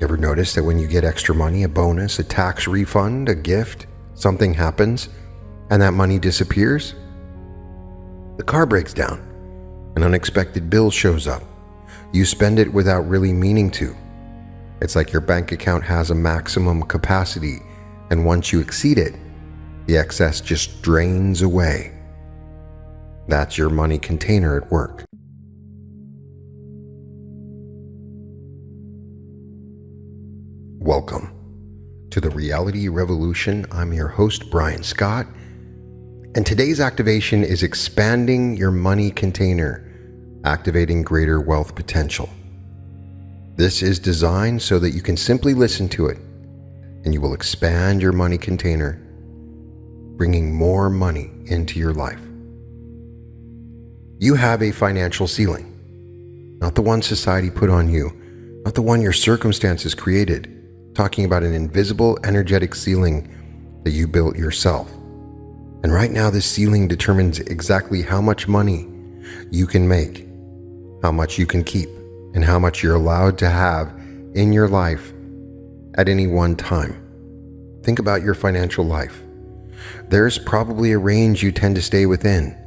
Ever notice that when you get extra money, a bonus, a tax refund, a gift, something happens, and that money disappears? The car breaks down. An unexpected bill shows up. You spend it without really meaning to. It's like your bank account has a maximum capacity, and once you exceed it, the excess just drains away. That's your money container at work. Welcome to the Reality Revolution. I'm your host, Brian Scott, and today's activation is expanding your money container, activating greater wealth potential. This is designed so that you can simply listen to it, and you will expand your money container, bringing more money into your life. You have a financial ceiling, not the one society put on you, not the one your circumstances created. Talking about an invisible, energetic ceiling that you built yourself. And right now, this ceiling determines exactly how much money you can make, how much you can keep, and how much you're allowed to have in your life at any one time. Think about your financial life. There's probably a range you tend to stay within.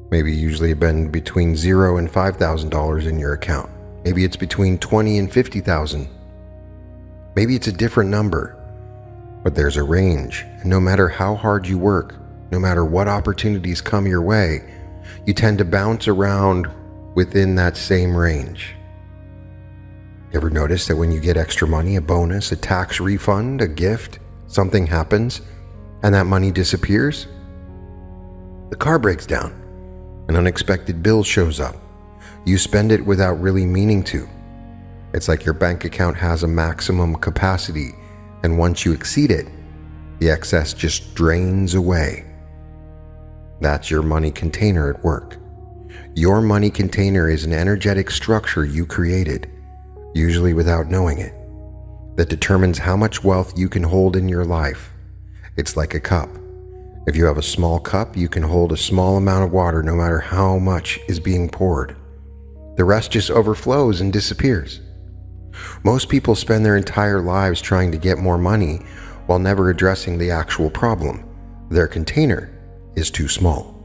Maybe usually been between $0 and $5,000 in your account. Maybe it's between $20,000 and $50,000. Maybe it's a different number, but there's a range, and no matter how hard you work, no matter what opportunities come your way, you tend to bounce around within that same range. Ever notice that when you get extra money, a bonus, a tax refund, a gift, something happens, and that money disappears? The car breaks down. An unexpected bill shows up. You spend it without really meaning to. It's like your bank account has a maximum capacity, and once you exceed it, the excess just drains away. That's your money container at work. Your money container is an energetic structure you created, usually without knowing it, that determines how much wealth you can hold in your life. It's like a cup. If you have a small cup, you can hold a small amount of water no matter how much is being poured. The rest just overflows and disappears. Most people spend their entire lives trying to get more money while never addressing the actual problem. Their container is too small.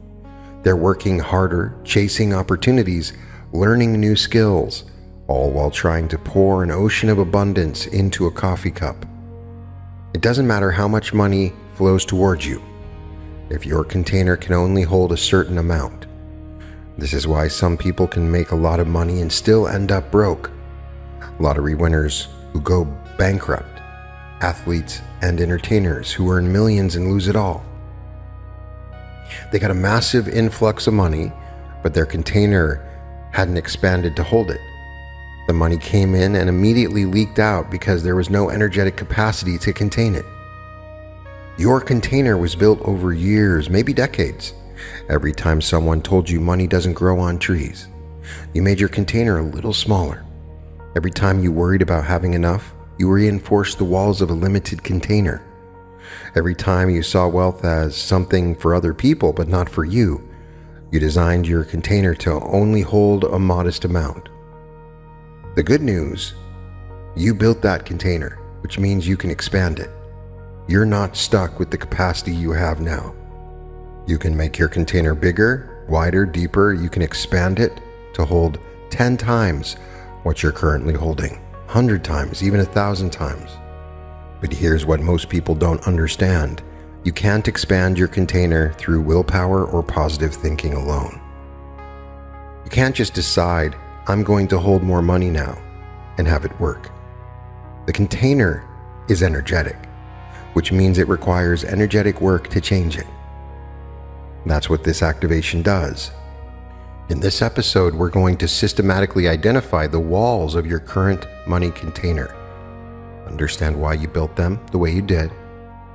They're working harder, chasing opportunities, learning new skills, all while trying to pour an ocean of abundance into a coffee cup. It doesn't matter how much money flows towards you, if your container can only hold a certain amount. This is why some people can make a lot of money and still end up broke. Lottery winners who go bankrupt, athletes and entertainers who earn millions and lose it all. They got a massive influx of money, but their container hadn't expanded to hold it. The money came in and immediately leaked out because there was no energetic capacity to contain it. Your container was built over years, maybe decades. Every time someone told you money doesn't grow on trees, you made your container a little smaller. Every time you worried about having enough, you reinforced the walls of a limited container. Every time you saw wealth as something for other people but not for you, you designed your container to only hold a modest amount. The good news, you built that container, which means you can expand it. You're not stuck with the capacity you have now. You can make your container bigger, wider, deeper. You can expand it to hold 10 times what you're currently holding, 100 times, even 1,000 times. But here's what most people don't understand. You can't expand your container through willpower or positive thinking alone. You can't just decide, I'm going to hold more money now, and have it work. The container is energetic, which means it requires energetic work to change it. That's what this activation does. In this episode, we're going to systematically identify the walls of your current money container, understand why you built them the way you did,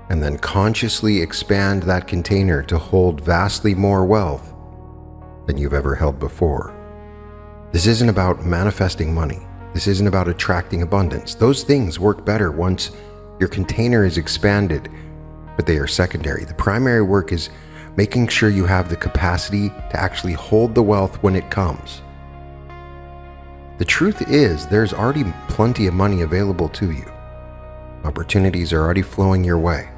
and then consciously expand that container to hold vastly more wealth than you've ever held before. This isn't about manifesting money. This isn't about attracting abundance. Those things work better once your container is expanded, but they are secondary. The primary work is making sure you have the capacity to actually hold the wealth when it comes. The truth is, there's already plenty of money available to you. Opportunities are already flowing your way.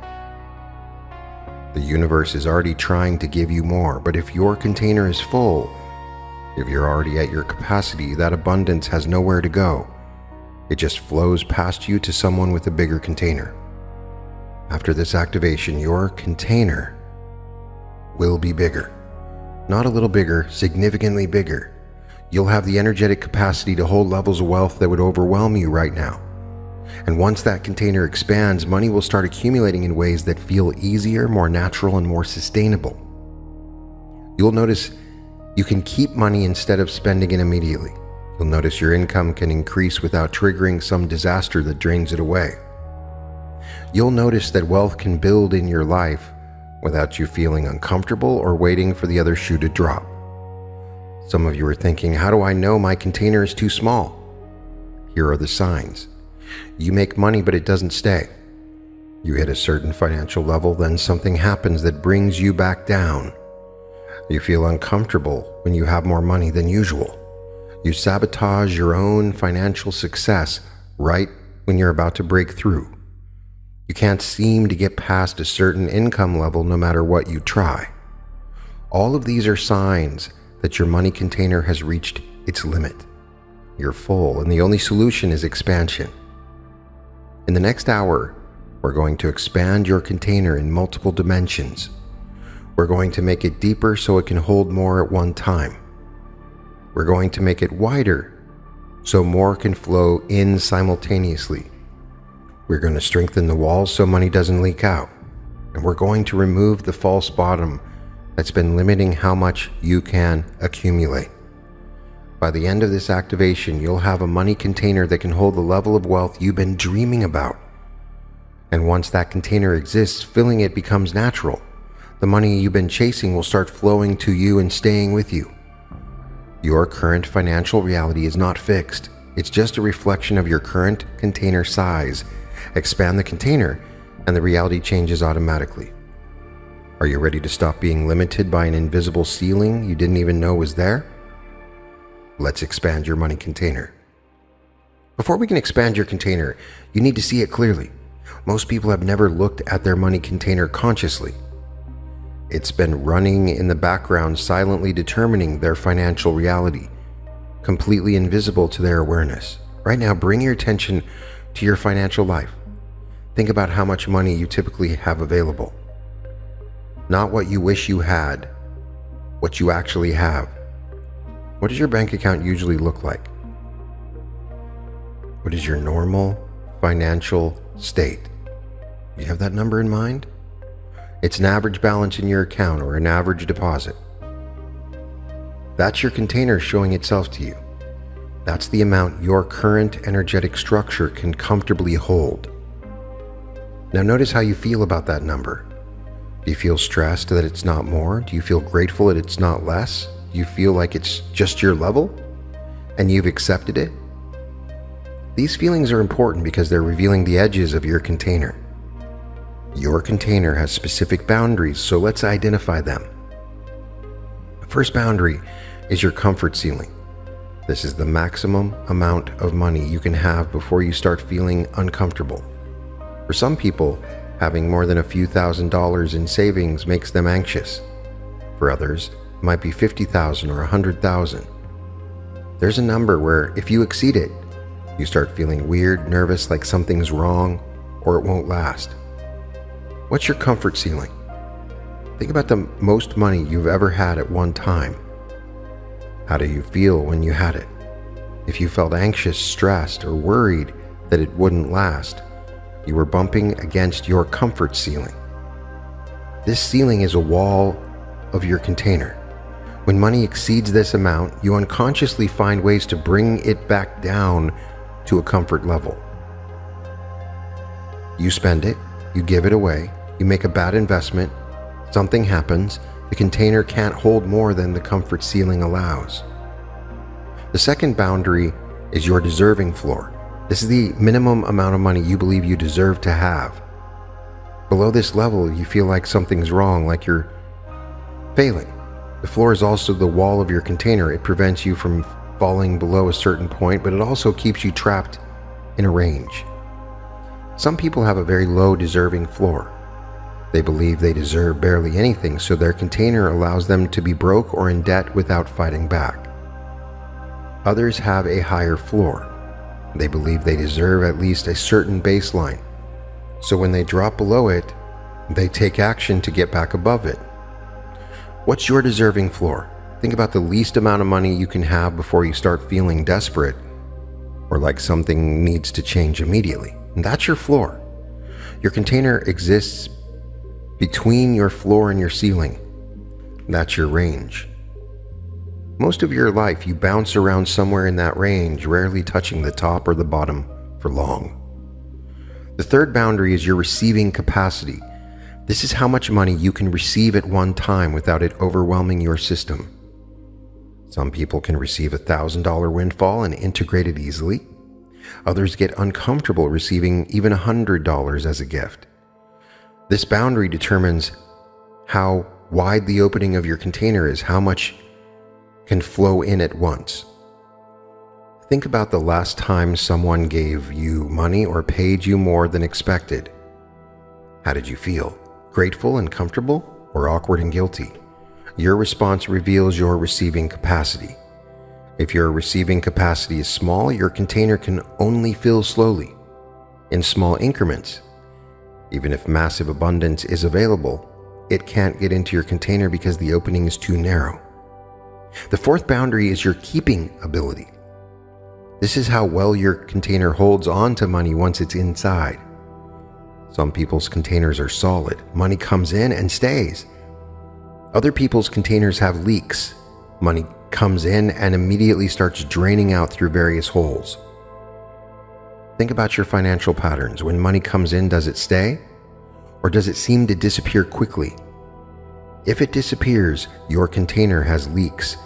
The universe is already trying to give you more, but if your container is full, if you're already at your capacity, that abundance has nowhere to go. It just flows past you to someone with a bigger container. After this activation, your container will be bigger. Not a little bigger, significantly bigger. You'll have the energetic capacity to hold levels of wealth that would overwhelm you right now. And once that container expands, money will start accumulating in ways that feel easier, more natural, and more sustainable. You'll notice you can keep money instead of spending it immediately. You'll notice your income can increase without triggering some disaster that drains it away. You'll notice that wealth can build in your life without you feeling uncomfortable or waiting for the other shoe to drop. Some of you are thinking, how do I know my container is too small? Here are the signs. You make money, but it doesn't stay. You hit a certain financial level, then something happens that brings you back down. You feel uncomfortable when you have more money than usual. You sabotage your own financial success right when you're about to break through. You can't seem to get past a certain income level no matter what you try. All of these are signs that your money container has reached its limit. You're full, and the only solution is expansion. In the next hour, we're going to expand your container in multiple dimensions. We're going to make it deeper so it can hold more at one time. We're going to make it wider so more can flow in simultaneously. We're going to strengthen the walls so money doesn't leak out. And we're going to remove the false bottom that's been limiting how much you can accumulate. By the end of this activation, you'll have a money container that can hold the level of wealth you've been dreaming about. And once that container exists, filling it becomes natural. The money you've been chasing will start flowing to you and staying with you. Your current financial reality is not fixed. It's just a reflection of your current container size. Expand the container, and the reality changes automatically. Are you ready to stop being limited by an invisible ceiling you didn't even know was there? Let's expand your money container. Before we can expand your container, you need to see it clearly. Most people have never looked at their money container consciously. It's been running in the background, silently determining their financial reality, completely invisible to their awareness. Right now, bring your attention to your financial life. Think about how much money you typically have available. Not what you wish you had, what you actually have. What does your bank account usually look like? What is your normal financial state? Do you have that number in mind? It's an average balance in your account or an average deposit. That's your container showing itself to you. That's the amount your current energetic structure can comfortably hold. Now notice how you feel about that number. Do you feel stressed that it's not more? Do you feel grateful that it's not less? Do you feel like it's just your level and you've accepted it? These feelings are important because they're revealing the edges of your container. Your container has specific boundaries, so let's identify them. The first boundary is your comfort ceiling. This is the maximum amount of money you can have before you start feeling uncomfortable. For some people, having more than a few $1,000s in savings makes them anxious. For others, it might be $50,000 or $100,000. There's a number where if you exceed it, you start feeling weird, nervous, like something's wrong, or it won't last. What's your comfort ceiling? Think about the most money you've ever had at one time. How do you feel when you had it? If you felt anxious, stressed, or worried that it wouldn't last, you were bumping against your comfort ceiling. This ceiling is a wall of your container. When money exceeds this amount, you unconsciously find ways to bring it back down to a comfort level. You spend it, you give it away, you make a bad investment, something happens, the container can't hold more than the comfort ceiling allows. The second boundary is your deserving floor. This is the minimum amount of money you believe you deserve to have. Below this level, you feel like something's wrong, like you're failing. The floor is also the wall of your container. It prevents you from falling below a certain point, but it also keeps you trapped in a range. Some people have a very low deserving floor. They believe they deserve barely anything, so their container allows them to be broke or in debt without fighting back. Others have a higher floor. They believe they deserve at least a certain baseline, so when they drop below it, they take action to get back above it. What's your deserving floor? Think about the least amount of money you can have before you start feeling desperate or like something needs to change immediately. And that's your floor. Your container exists between your floor and your ceiling. That's your range. Most of your life, you bounce around somewhere in that range, rarely touching the top or the bottom for long. The third boundary is your receiving capacity. This is how much money you can receive at one time without it overwhelming your system. Some people can receive a $1,000 windfall and integrate it easily. Others get uncomfortable receiving even $100 as a gift. This boundary determines how wide the opening of your container is, how much can flow in at once. Think about the last time someone gave you money or paid you more than expected. How did you feel? Grateful and comfortable, or awkward and guilty? Your response reveals your receiving capacity. If your receiving capacity is small, your container can only fill slowly, in small increments. Even if massive abundance is available, it can't get into your container because the opening is too narrow. The fourth boundary is your keeping ability. This is how well your container holds on to money once it's inside. Some people's containers are solid. Money comes in and stays. Other people's containers have leaks. Money comes in and immediately starts draining out through various holes. Think about your financial patterns. When money comes in, does it stay? Or does it seem to disappear quickly? If it disappears, your container has leaks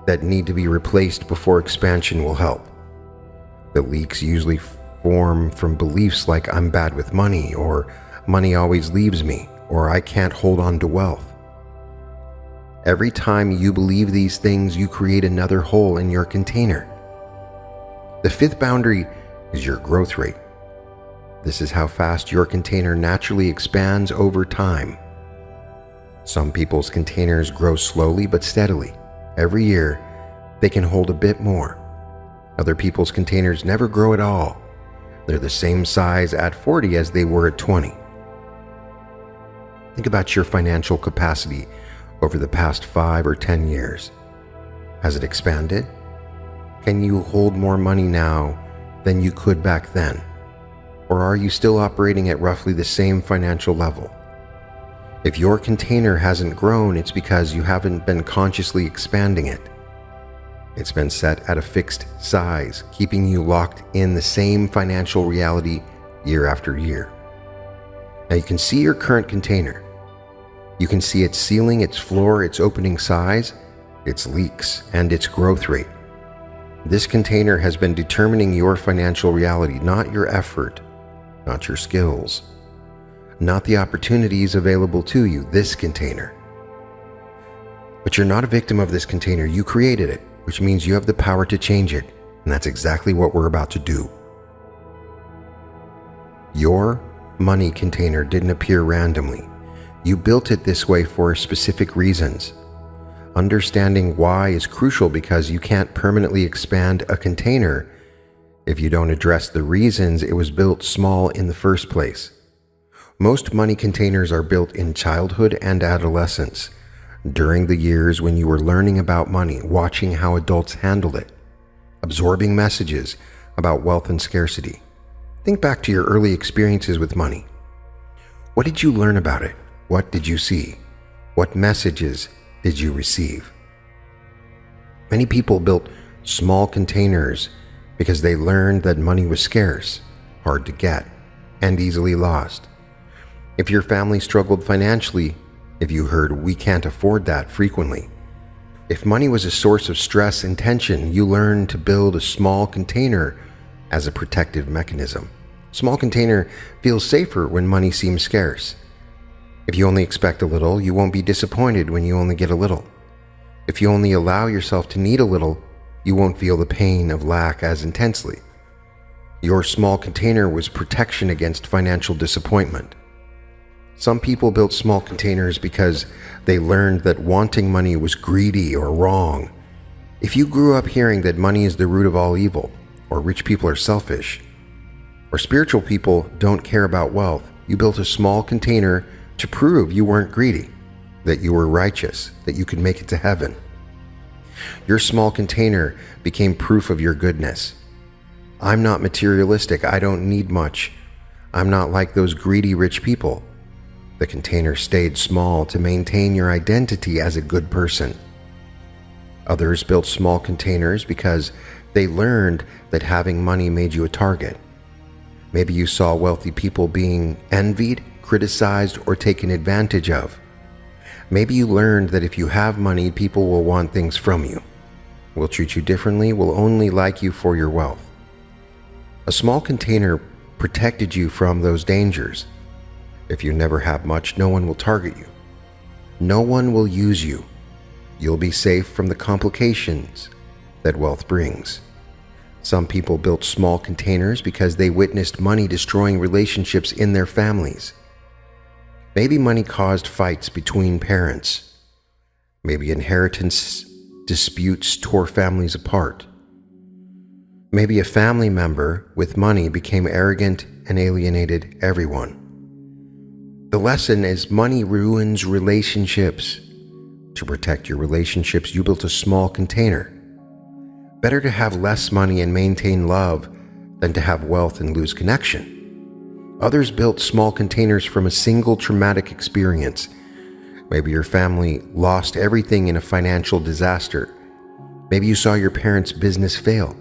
that need to be replaced before expansion will help. The leaks usually form from beliefs like I'm bad with money, or money always leaves me, or I can't hold on to wealth. Every time you believe these things, you create another hole in your container. The fifth boundary is your growth rate. This is how fast your container naturally expands over time. Some people's containers grow slowly but steadily. Every year, they can hold a bit more. Other people's containers never grow at all. They're the same size at 40 as they were at 20. Think about your financial capacity over the past 5 or 10 years. Has it expanded? Can you hold more money now than you could back then? Or are you still operating at roughly the same financial level? If your container hasn't grown, it's because you haven't been consciously expanding it. It's been set at a fixed size, keeping you locked in the same financial reality year after year. Now you can see your current container. You can see its ceiling, its floor, its opening size, its leaks, and its growth rate. This container has been determining your financial reality, not your effort, not your skills, not the opportunities available to you, this container. But you're not a victim of this container. You created it, which means you have the power to change it, and that's exactly what we're about to do. Your money container didn't appear randomly. You built it this way for specific reasons. Understanding why is crucial because you can't permanently expand a container if you don't address the reasons it was built small in the first place. Most money containers are built in childhood and adolescence, during the years when you were learning about money, watching how adults handled it, absorbing messages about wealth and scarcity. Think back to your early experiences with money. What did you learn about it? What did you see? What messages did you receive? Many people built small containers because they learned that money was scarce, hard to get, and easily lost. If your family struggled financially, if you heard "we can't afford that" frequently, if money was a source of stress and tension, you learned to build a small container as a protective mechanism. Small container feels safer when money seems scarce. If you only expect a little, you won't be disappointed when you only get a little. If you only allow yourself to need a little, You won't feel the pain of lack as intensely. Your small container was protection against financial disappointment. Some people built small containers because they learned that wanting money was greedy or wrong. If you grew up hearing that money is the root of all evil, or rich people are selfish, or spiritual people don't care about wealth, you built a small container to prove you weren't greedy, that you were righteous, that you could make it to heaven. Your small container became proof of your goodness. I'm not materialistic. I don't need much. I'm not like those greedy rich people. The container stayed small to maintain your identity as a good person. Others built small containers because they learned that having money made you a target. Maybe you saw wealthy people being envied, criticized, or taken advantage of. Maybe you learned that if you have money, people will want things from you, will treat you differently, will only like you for your wealth. A small container protected you from those dangers. If you never have much, no one will target you. No one will use you. You'll be safe from the complications that wealth brings. Some people built small containers because they witnessed money destroying relationships in their families. Maybe money caused fights between parents. Maybe inheritance disputes tore families apart. Maybe a family member with money became arrogant and alienated everyone. The lesson is money ruins relationships. To protect your relationships, you built a small container. Better to have less money and maintain love than to have wealth and lose connection. Others built small containers from a single traumatic experience. Maybe your family lost everything in a financial disaster. Maybe you saw your parents' business fail.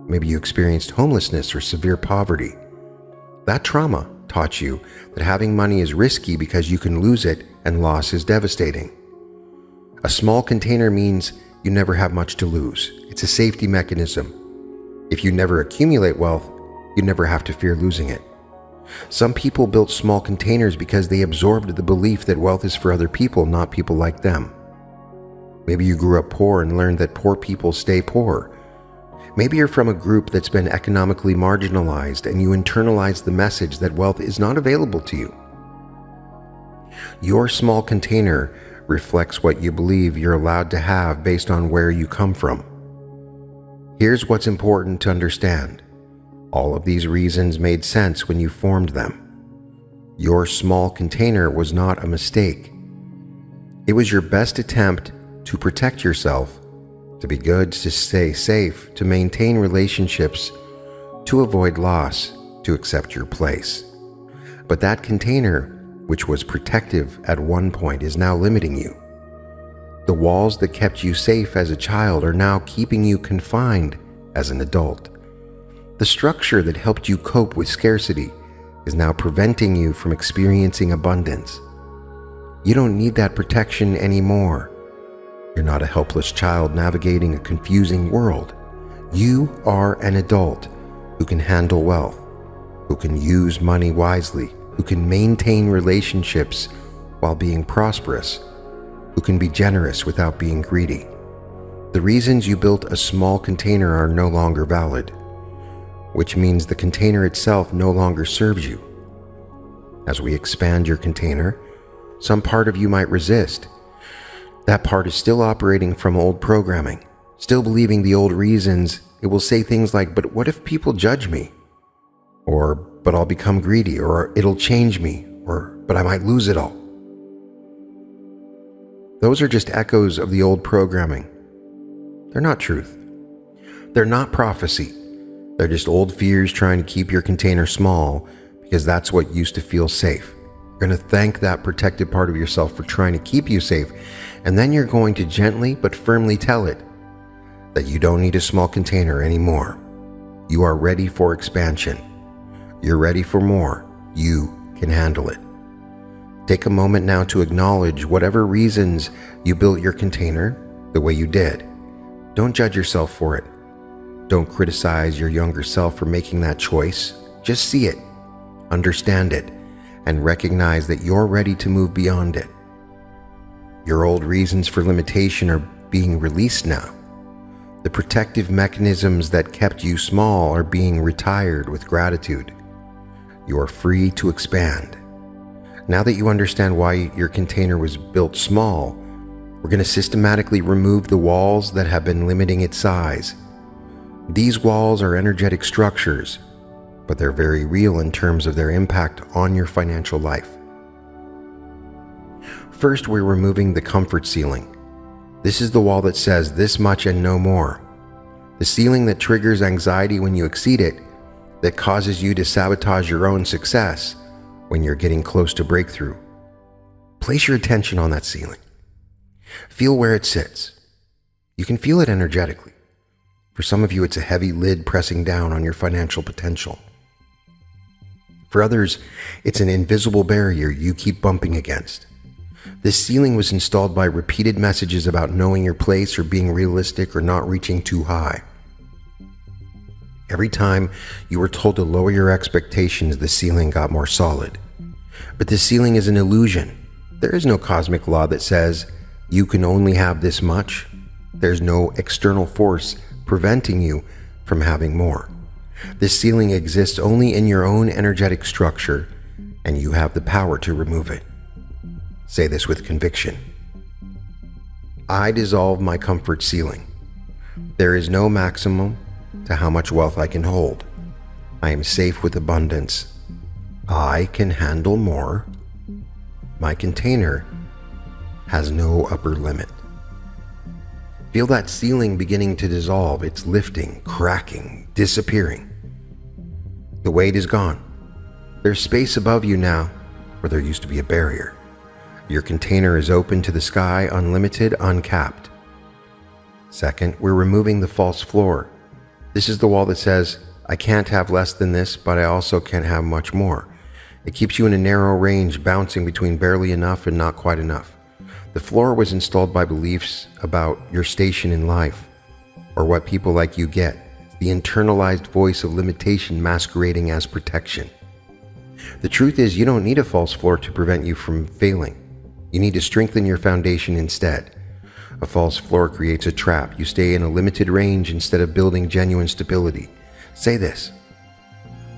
Maybe you experienced homelessness or severe poverty. That trauma taught you that having money is risky because you can lose it and loss is devastating. A small container means you never have much to lose. It's a safety mechanism. If you never accumulate wealth, you never have to fear losing it. Some people built small containers because they absorbed the belief that wealth is for other people, not people like them. Maybe you grew up poor and learned that poor people stay poor. Maybe you're from a group that's been economically marginalized and you internalize the message that wealth is not available to you. Your small container reflects what you believe you're allowed to have based on where you come from. Here's what's important to understand. All of these reasons made sense when you formed them. Your small container was not a mistake. It was your best attempt to protect yourself, to be good, to stay safe, to maintain relationships, to avoid loss, to accept your place. But that container, which was protective at one point, is now limiting you. The walls that kept you safe as a child are now keeping you confined as an adult. The structure that helped you cope with scarcity is now preventing you from experiencing abundance. You don't need that protection anymore. You're not a helpless child navigating a confusing world. You are an adult who can handle wealth, who can use money wisely, who can maintain relationships while being prosperous, who can be generous without being greedy. The reasons you built a small container are no longer valid, which means the container itself no longer serves you. As we expand your container, some part of you might resist. That part is still operating from old programming, still believing the old reasons. It will say things like, but what if people judge me? Or, but I'll become greedy, or it'll change me, or, but I might lose it all. Those are just echoes of the old programming. They're not truth. They're not prophecy. They're just old fears trying to keep your container small because that's what used to feel safe. You're going to thank that protected part of yourself for trying to keep you safe, and then you're going to gently but firmly tell it that you don't need a small container anymore. You are ready for expansion. You're ready for more. You can handle it. Take a moment now to acknowledge whatever reasons you built your container the way you did. Don't judge yourself for it. Don't criticize your younger self for making that choice. Just see it, understand it, and recognize that you're ready to move beyond it. Your old reasons for limitation are being released now. The protective mechanisms that kept you small are being retired with gratitude. You are free to expand. Now that you understand why your container was built small, we're going to systematically remove the walls that have been limiting its size. These walls are energetic structures, but they're very real in terms of their impact on your financial life. First, we're removing the comfort ceiling. This is the wall that says this much and no more. The ceiling that triggers anxiety when you exceed it, that causes you to sabotage your own success when you're getting close to breakthrough. Place your attention on that ceiling. Feel where it sits. You can feel it energetically. For some of you, it's a heavy lid pressing down on your financial potential. For others, it's an invisible barrier you keep bumping against. This ceiling was installed by repeated messages about knowing your place or being realistic or not reaching too high. Every time you were told to lower your expectations, the ceiling got more solid. But the ceiling is an illusion. There is no cosmic law that says you can only have this much. There's no external force preventing you from having more. This ceiling exists only in your own energetic structure, and you have the power to remove it. Say this with conviction. I dissolve my comfort ceiling. There is no maximum to how much wealth I can hold. I am safe with abundance. I can handle more. My container has no upper limit. Feel that ceiling beginning to dissolve. It's lifting, cracking, disappearing. The weight is gone. There's space above you now where there used to be a barrier. Your container is open to the sky, unlimited, uncapped. Second, we're removing the false floor. This is the wall that says, I can't have less than this, but I also can't have much more. It keeps you in a narrow range, bouncing between barely enough and not quite enough. The floor was installed by beliefs about your station in life, or what people like you get. The internalized voice of limitation masquerading as protection. The truth is, you don't need a false floor to prevent you from failing. You need to strengthen your foundation instead. A false floor creates a trap. You stay in a limited range instead of building genuine stability. Say this.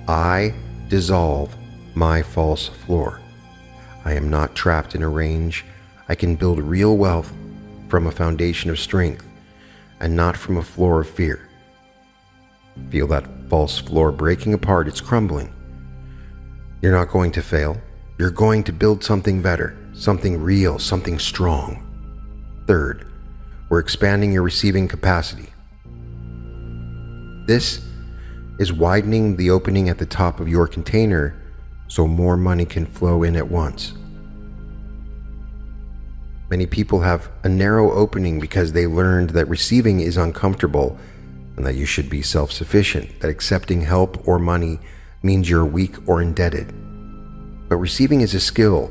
I dissolve my false floor. I am not trapped in a range. I can build real wealth from a foundation of strength and not from a floor of fear. Feel that false floor breaking apart. It's crumbling. You're not going to fail. You're going to build something better, something real, something strong. Third, we're expanding your receiving capacity. This is widening the opening at the top of your container so more money can flow in at once. Many people have a narrow opening because they learned that receiving is uncomfortable and that you should be self-sufficient, that accepting help or money means you're weak or indebted. But receiving is a skill,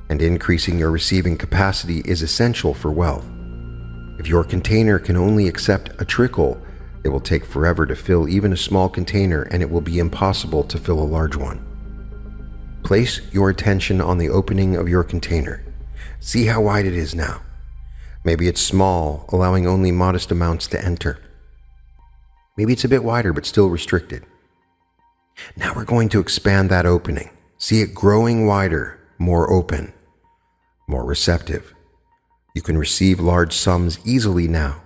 and increasing your receiving capacity is essential for wealth. If your container can only accept a trickle, it will take forever to fill even a small container, and it will be impossible to fill a large one. Place your attention on the opening of your container. See how wide it is now. Maybe it's small, allowing only modest amounts to enter. Maybe it's a bit wider, but still restricted. Now we're going to expand that opening. See it growing wider, more open, more receptive. You can receive large sums easily now.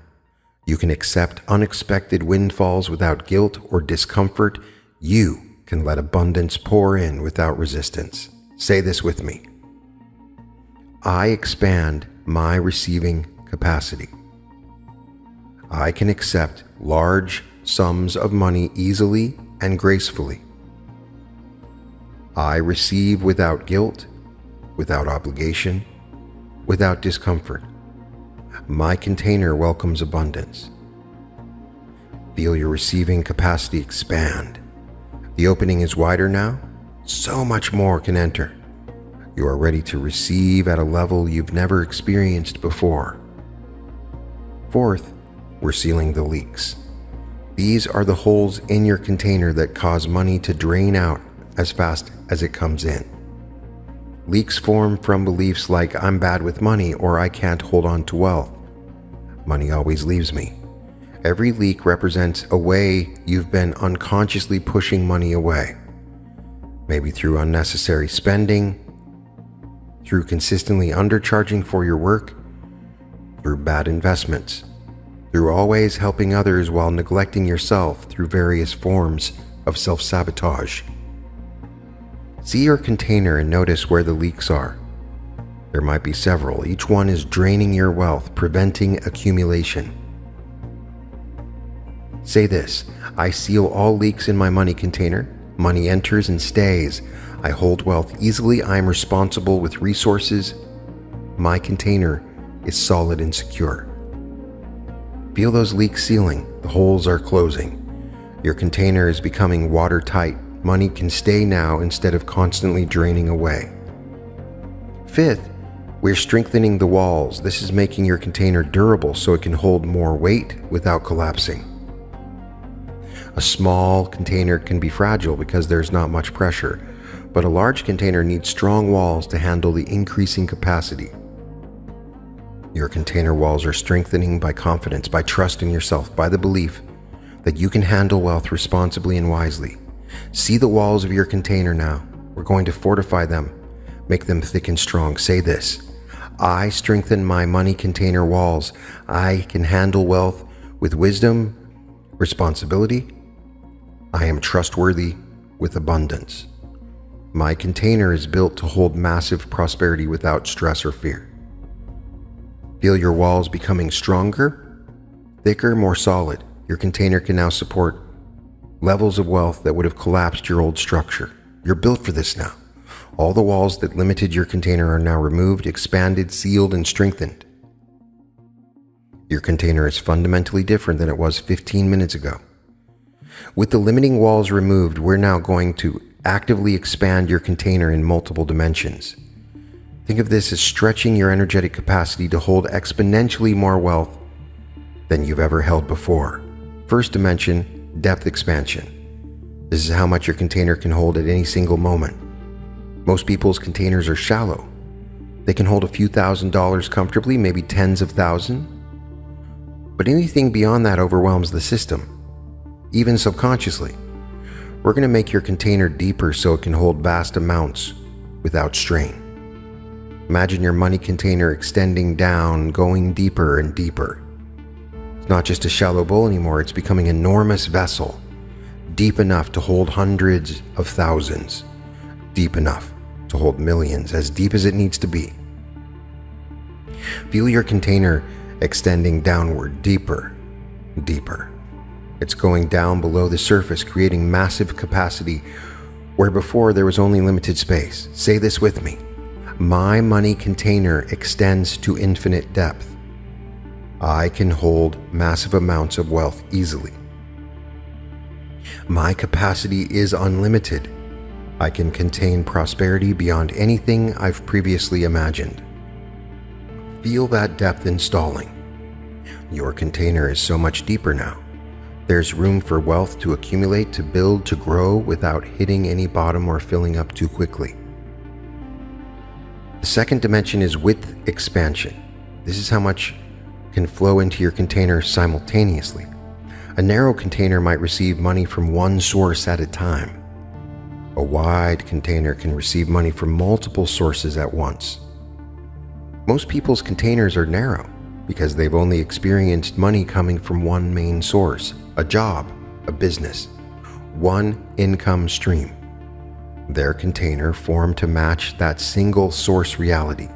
You can accept unexpected windfalls without guilt or discomfort. You can let abundance pour in without resistance. Say this with me. I expand my receiving capacity. I can accept large sums of money easily and gracefully. I receive without guilt, without obligation, without discomfort. My container welcomes abundance. Feel your receiving capacity expand. The opening is wider now. So much more can enter. You are ready to receive at a level you've never experienced before. Fourth, we're sealing the leaks. These are the holes in your container that cause money to drain out as fast as it comes in. Leaks form from beliefs like I'm bad with money or I can't hold on to wealth. Money always leaves me. Every leak represents a way you've been unconsciously pushing money away. Maybe through unnecessary spending, through consistently undercharging for your work, through bad investments, through always helping others while neglecting yourself through various forms of self-sabotage. See your container and notice where the leaks are. There might be several. Each one is draining your wealth, preventing accumulation. Say this: I seal all leaks in my money container. Money enters and stays. I hold wealth easily. I am responsible with resources. My container is solid and secure. Feel those leaks sealing. The holes are closing. Your container is becoming watertight. Money can stay now instead of constantly draining away. Fifth, we're strengthening the walls. This is making your container durable so it can hold more weight without collapsing. A small container can be fragile because there's not much pressure, but a large container needs strong walls to handle the increasing capacity. Your container walls are strengthening by confidence, by trust in yourself, by the belief that you can handle wealth responsibly and wisely. See the walls of your container now. We're going to fortify them, make them thick and strong. Say this: I strengthen my money container walls. I can handle wealth with wisdom, responsibility. I am trustworthy with abundance. My container is built to hold massive prosperity without stress or fear. Feel your walls becoming stronger, thicker, more solid. Your container can now support levels of wealth that would have collapsed your old structure. You're built for this now. All the walls that limited your container are now removed, expanded, sealed, and strengthened. Your container is fundamentally different than it was 15 minutes ago. With the limiting walls removed, we're now going to actively expand your container in multiple dimensions. Think of this as stretching your energetic capacity to hold exponentially more wealth than you've ever held before. First dimension, depth expansion. This is how much your container can hold at any single moment. Most people's containers are shallow. They can hold a few $1,000s comfortably, maybe tens of thousands. But anything beyond that overwhelms the system, even subconsciously. We're going to make your container deeper so it can hold vast amounts without strain. Imagine your money container extending down, going deeper and deeper. It's not just a shallow bowl anymore, it's becoming an enormous vessel, deep enough to hold hundreds of thousands, deep enough to hold millions, as deep as it needs to be. Feel your container extending downward, deeper, deeper. It's going down below the surface, creating massive capacity where before there was only limited space. Say this with me: my money container extends to infinite depth. I can hold massive amounts of wealth easily. My capacity is unlimited. I can contain prosperity beyond anything I've previously imagined. Feel that depth installing. Your container is so much deeper now. There's room for wealth to accumulate, to build, to grow without hitting any bottom or filling up too quickly. The second dimension is width expansion. This is how much can flow into your container simultaneously. A narrow container might receive money from one source at a time. A wide container can receive money from multiple sources at once. Most people's containers are narrow because they've only experienced money coming from one main source, a job, a business, one income stream. Their container formed to match that single source reality.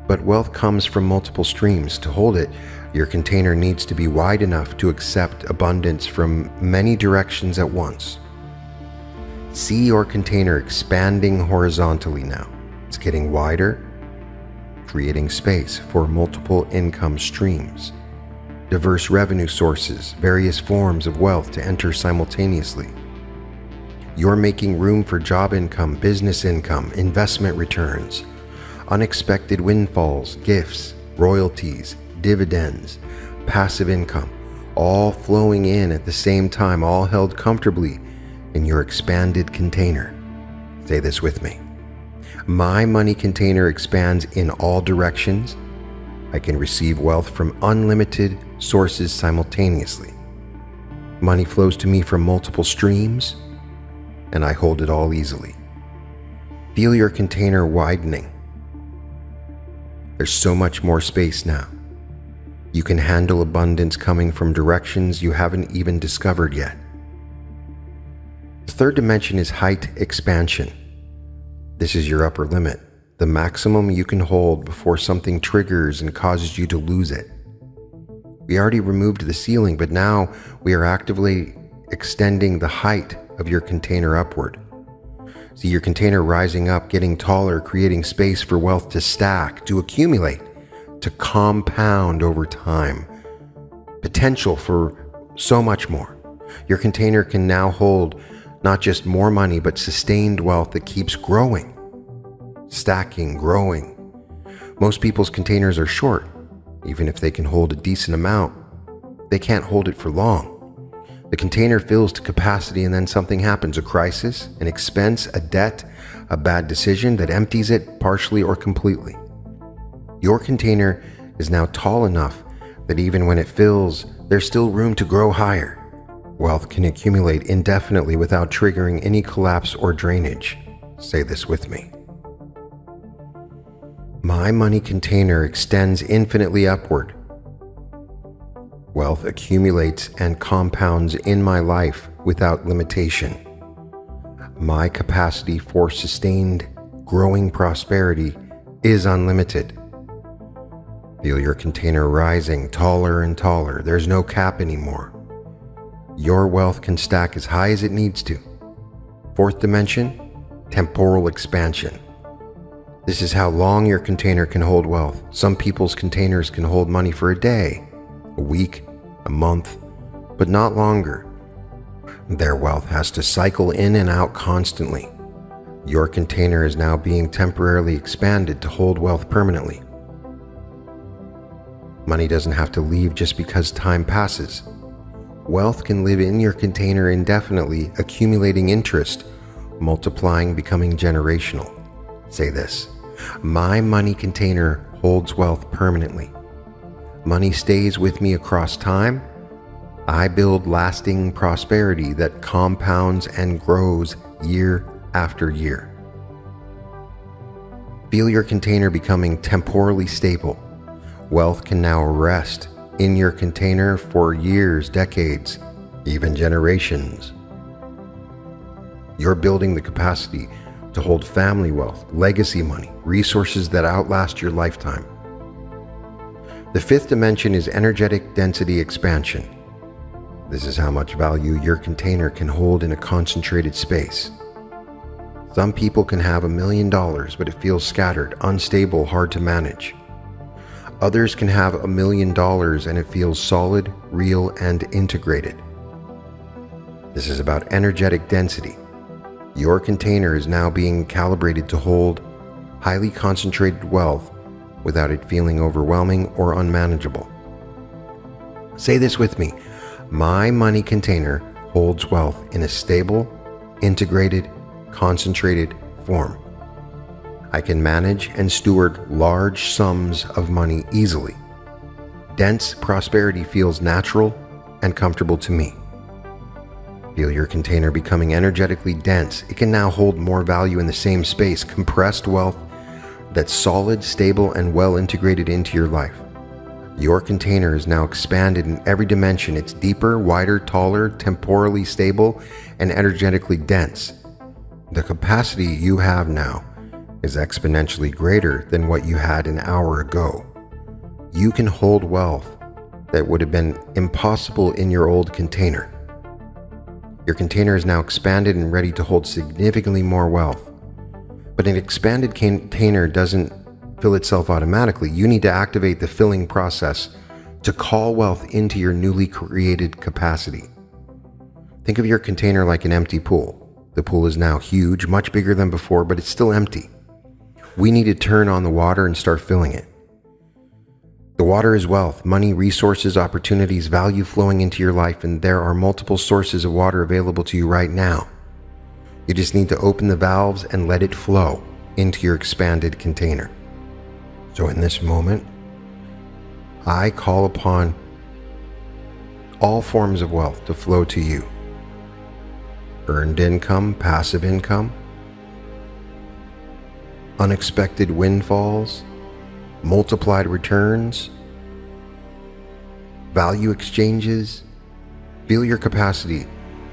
But wealth comes from multiple streams. To hold it, your container needs to be wide enough to accept abundance from many directions at once. See your container expanding horizontally now. It's getting wider, creating space for multiple income streams, diverse revenue sources, various forms of wealth to enter simultaneously. You're making room for job income, business income, investment returns, unexpected windfalls, gifts, royalties, dividends, passive income, all flowing in at the same time, all held comfortably in your expanded container. Say this with me: my money container expands in all directions. I can receive wealth from unlimited sources simultaneously. Money flows to me from multiple streams, and I hold it all easily. Feel your container widening. There's so much more space now. You can handle abundance coming from directions you haven't even discovered yet. The third dimension is height expansion. This is your upper limit, the maximum you can hold before something triggers and causes you to lose it. We already removed the ceiling, but now we are actively extending the height of your container upward. See your container rising up, getting taller, creating space for wealth to stack, to accumulate, to compound over time. Potential for so much more. Your container can now hold not just more money, but sustained wealth that keeps growing, stacking, growing. Most people's containers are short. Even if they can hold a decent amount, they can't hold it for long. The container fills to capacity and then something happens, a crisis, an expense, a debt, a bad decision that empties it partially or completely. Your container is now tall enough that even when it fills, there's still room to grow higher. Wealth can accumulate indefinitely without triggering any collapse or drainage. Say this with me. My money container extends infinitely upward. Wealth accumulates and compounds in my life without limitation. My capacity for sustained, growing prosperity is unlimited. Feel your container rising taller and taller. There's no cap anymore. Your wealth can stack as high as it needs to. Fourth dimension, temporal expansion. This is how long your container can hold wealth. Some people's containers can hold money for a day, a week, a month, but not longer. Their wealth has to cycle in and out constantly. Your container is now being temporarily expanded to hold wealth permanently. Money doesn't have to leave just because time passes. Wealth can live in your container indefinitely, accumulating interest, multiplying, becoming generational. Say this. My money container holds wealth permanently. Money stays with me across time. I build lasting prosperity that compounds and grows year after year. Feel your container becoming temporally stable. Wealth can now rest in your container for years, decades, even generations. You're building the capacity to hold family wealth, legacy money, resources that outlast your lifetime. The fifth dimension is energetic density expansion. This is how much value your container can hold in a concentrated space. Some people can have $1 million, but it feels scattered, unstable, hard to manage. Others can have $1 million and it feels solid, real, and integrated. This is about energetic density. Your container is now being calibrated to hold highly concentrated wealth without it feeling overwhelming or unmanageable. Say this with me. My money container holds wealth in a stable, integrated, concentrated form. I can manage and steward large sums of money easily. Dense prosperity feels natural and comfortable to me. Feel your container becoming energetically dense. It can now hold more value in the same space, compressed wealth that's solid, stable, and well integrated into your life. Your container is now expanded in every dimension. It's deeper, wider, taller, temporally stable, and energetically dense. The capacity you have now is exponentially greater than what you had an hour ago. You can hold wealth that would have been impossible in your old container. Your container is now expanded and ready to hold significantly more wealth. But an expanded container doesn't fill itself automatically. You need to activate the filling process to call wealth into your newly created capacity. Think of your container like an empty pool. The pool is now huge, much bigger than before, but it's still empty. We need to turn on the water and start filling it. The water is wealth, money, resources, opportunities, value flowing into your life, and there are multiple sources of water available to you right now. You just need to open the valves and let it flow into your expanded container. So in this moment, I call upon all forms of wealth to flow to you. Earned income, passive income, unexpected windfalls, multiplied returns, value exchanges. Feel your capacity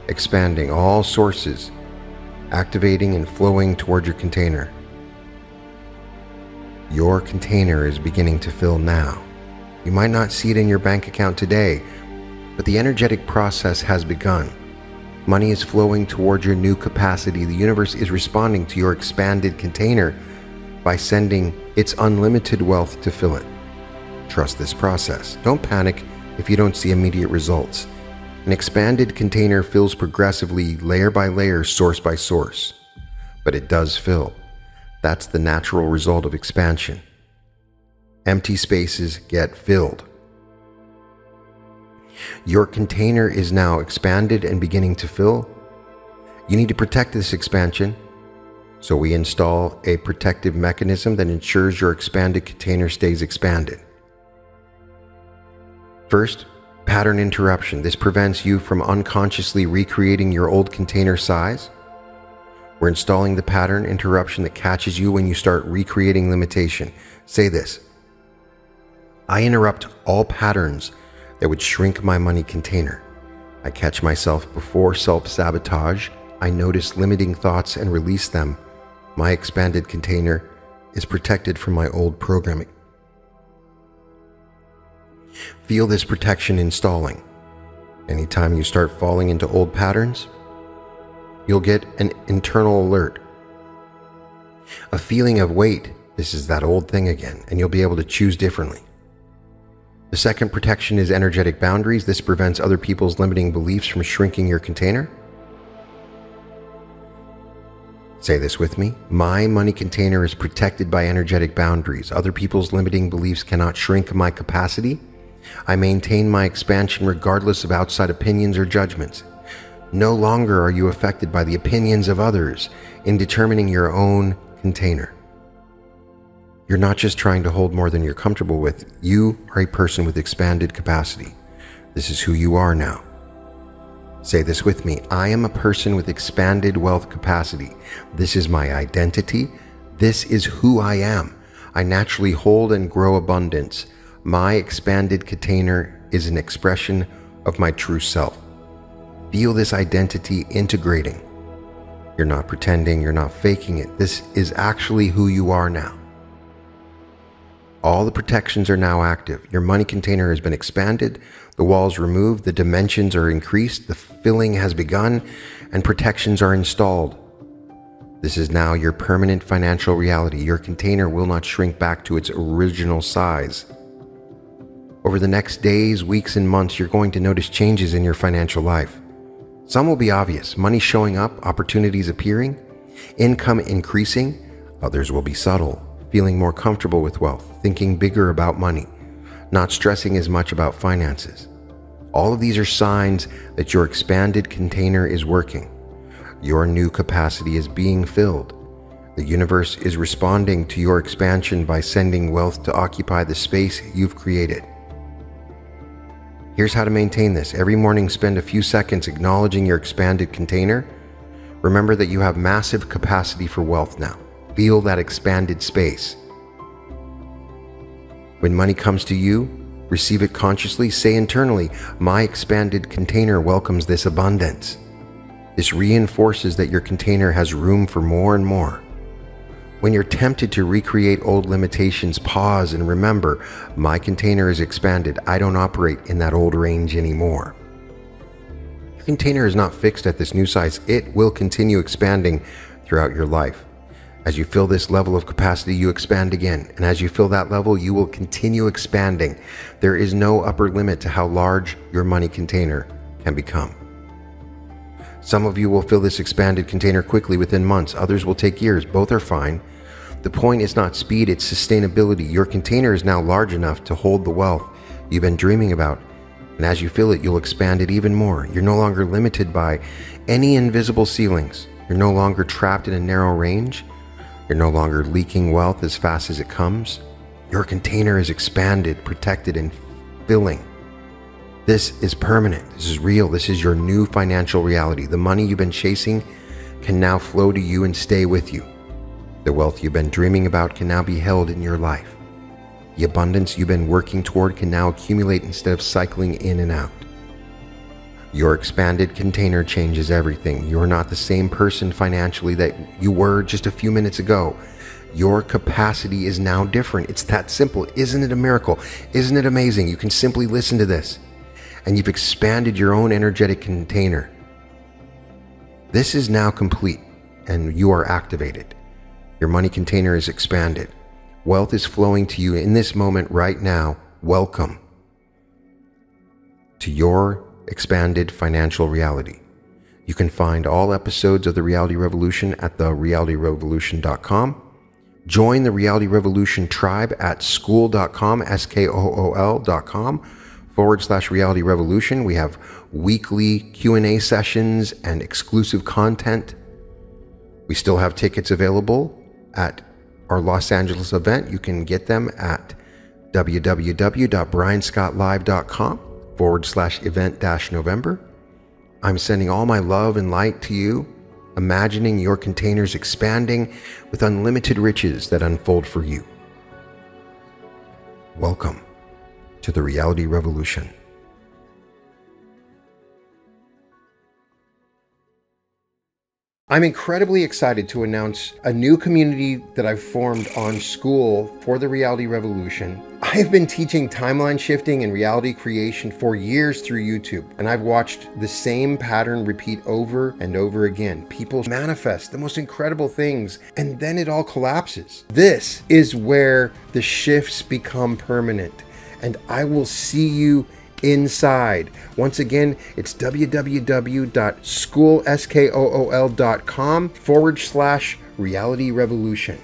expanding, all sources activating and flowing toward your container. Your container is beginning to fill now. You might not see it in your bank account today, but the energetic process has begun. Money is flowing toward your new capacity. The universe is responding to your expanded container by sending its unlimited wealth to fill it. Trust this process. Don't panic if you don't see immediate results. An expanded container fills progressively, layer by layer, source by source. But it does fill. That's the natural result of expansion. Empty spaces get filled. Your container is now expanded and beginning to fill. You need to protect this expansion, so we install a protective mechanism that ensures your expanded container stays expanded. First, pattern interruption. This prevents you from unconsciously recreating your old container size. We're installing the pattern interruption that catches you when you start recreating limitation. Say this: I interrupt all patterns that would shrink my money container. I catch myself before self-sabotage. I notice limiting thoughts and release them. My expanded container is protected from my old programming. Feel this protection installing. Anytime you start falling into old patterns, you'll get an internal alert. A feeling of, wait, this is that old thing again, and you'll be able to choose differently. The second protection is energetic boundaries. This prevents other people's limiting beliefs from shrinking your container. Say this with me. My money container is protected by energetic boundaries. Other people's limiting beliefs cannot shrink my capacity. I maintain my expansion regardless of outside opinions or judgments. No longer are you affected by the opinions of others in determining your own container. You're not just trying to hold more than you're comfortable with. You are a person with expanded capacity. This is who you are now. Say this with me. I am a person with expanded wealth capacity. This is my identity. This is who I am. I naturally hold and grow abundance. My expanded container is an expression of my true self. Feel this identity integrating. You're not pretending, you're not faking it. This is actually who you are now. All the protections are now active. Your money container has been expanded, the walls removed, the dimensions are increased, the filling has begun, and protections are installed. This is now your permanent financial reality. Your container will not shrink back to its original size. Over the next days, weeks, and months, you're going to notice changes in your financial life. Some will be obvious: money showing up, opportunities appearing, income increasing. Others will be subtle: feeling more comfortable with wealth, thinking bigger about money, not stressing as much about finances. All of these are signs that your expanded container is working. Your new capacity is being filled. The universe is responding to your expansion by sending wealth to occupy the space you've created. Here's how to maintain this. Every morning, spend a few seconds acknowledging your expanded container. Remember that you have massive capacity for wealth now. Feel that expanded space. When money comes to you, receive it consciously. Say internally, my expanded container welcomes this abundance. This reinforces that your container has room for more and more. When you're tempted to recreate old limitations, pause and remember, my container is expanded. I don't operate in that old range anymore. Your container is not fixed at this new size. It will continue expanding throughout your life. As you fill this level of capacity, you expand again. And as you fill that level, you will continue expanding. There is no upper limit to how large your money container can become. Some of you will fill this expanded container quickly within months. Others will take years. Both are fine. The point is not speed, it's sustainability. Your container is now large enough to hold the wealth you've been dreaming about. And as you fill it, you'll expand it even more. You're no longer limited by any invisible ceilings. You're no longer trapped in a narrow range. You're no longer leaking wealth as fast as it comes. Your container is expanded, protected, and filling. This is permanent. This is real. This is your new financial reality. The money you've been chasing can now flow to you and stay with you. The wealth you've been dreaming about can now be held in your life. The abundance you've been working toward can now accumulate instead of cycling in and out. Your expanded container changes everything. You're not the same person financially that you were just a few minutes ago. Your capacity is now different. It's that simple. Isn't it a miracle? Isn't it amazing? You can simply listen to this, and you've expanded your own energetic container. This is now complete, and you are activated. Your money container is expanded. Wealth is flowing to you in this moment right now. Welcome to your expanded financial reality. You can find all episodes of The Reality Revolution at therealityrevolution.com. Join the Reality Revolution tribe at school.com, school.com/Reality Revolution. We have weekly Q&A sessions and exclusive content. We still have tickets available at our Los Angeles event. You can get them at www.brianscottlive.com/event-November. I'm sending all my love and light to you, imagining your containers expanding with unlimited riches that unfold for you. Welcome to the Reality Revolution. I'm incredibly excited to announce a new community that I've formed on School for the Reality Revolution. I've been teaching timeline shifting and reality creation for years through YouTube, and I've watched the same pattern repeat over and over again. People manifest the most incredible things, and then it all collapses. This is where the shifts become permanent, and I will see you inside. Once again, it's www.school.com/reality revolution.